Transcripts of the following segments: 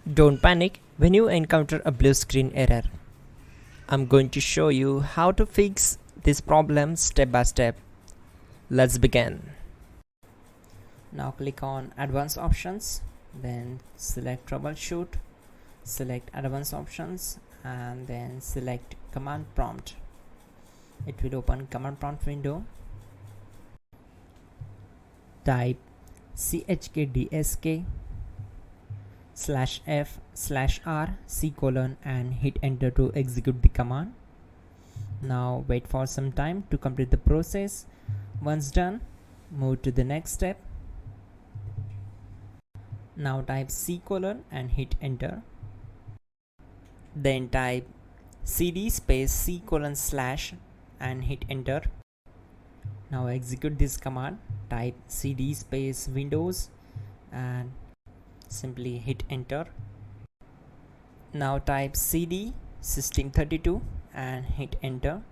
Don't panic when you encounter a blue screen error. I'm going to show you how to fix this problem step by step. Let's begin. Now click on Advanced Options, then select Troubleshoot, select Advanced Options, and then select Command Prompt. It will open Command Prompt window. Type chkdsk/f/r:" and hit enter to execute the command. Now wait for some time to complete the process. Once done, move to the next step. Now type C:" and hit enter. Then type cd space C:/ and hit enter. Now execute this command. Type cd space Windows and simply hit enter. Now type cd system32 and hit enter.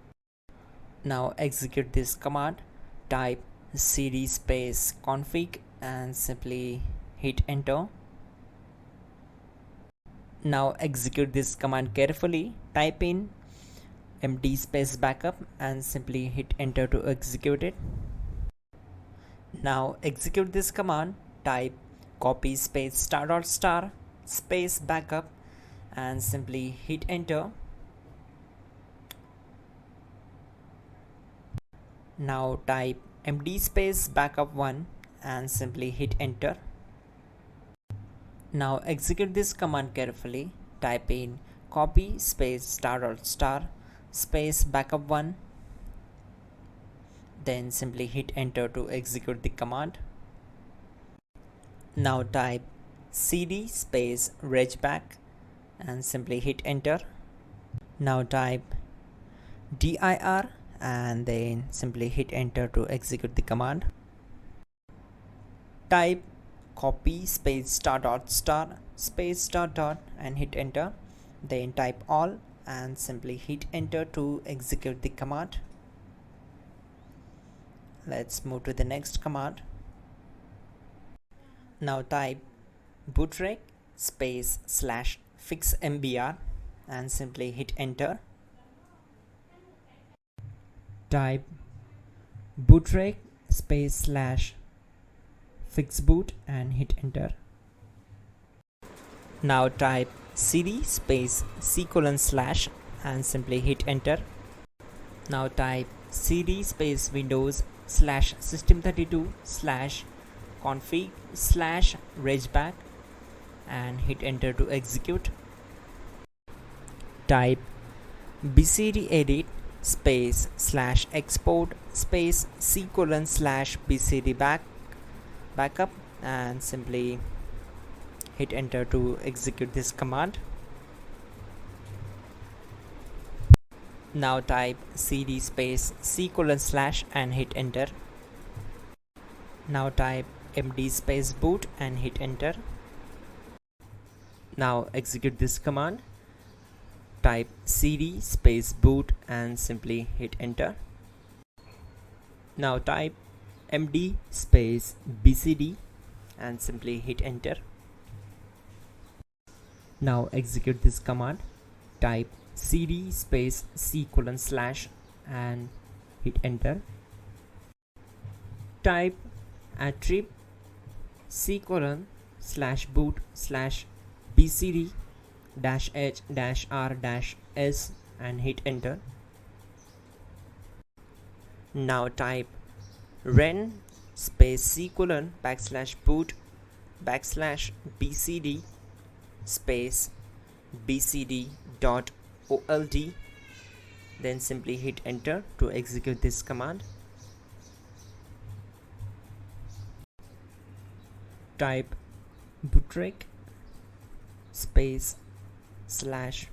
Now execute this command. Type cd space config and simply hit enter. Now execute this command carefully. Type in md space backup and simply hit enter to execute it. Now execute this command. Type copy space *** space backup and simply hit enter. Now type md space backup1 and simply hit enter. Now execute this command carefully. Type in copy space ** space backup1, then simply hit enter to execute the command. Now type cd space regback and simply hit enter. Now type dir and then simply hit enter to execute the command. Type copy space ** space ... and hit enter. Then type all and simply hit enter to execute the command. Let's move to the next command. Now type bootrec space /fixmbr and simply hit enter. Type bootrec space /fixboot and hit enter. Now type cd space C:/ and simply hit enter. Now type cd space Windows /system32/config/regback and hit enter to execute. Type bcd edit space /export space C:/ bcd backup and simply hit enter to execute this command. Now type cd space C:/ and hit enter. Now type md space boot and hit enter. Now execute this command. Type cd space boot and simply hit enter. Now type md space bcd and simply hit enter. Now execute this command. Type cd space C:/ and hit enter. Type attrib C:/boot/bcd-h-r-s and hit enter. Now type ren space C:/boot/bcd space bcd.old, then simply hit enter to execute this command. Type bootrec space /rebuild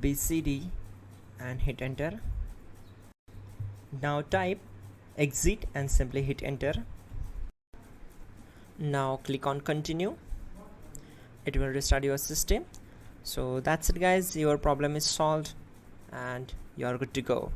bcd and hit enter. Now type exit and simply hit enter. Now click on continue. It will restart your system. So that's it guys, your problem is solved and you're good to go.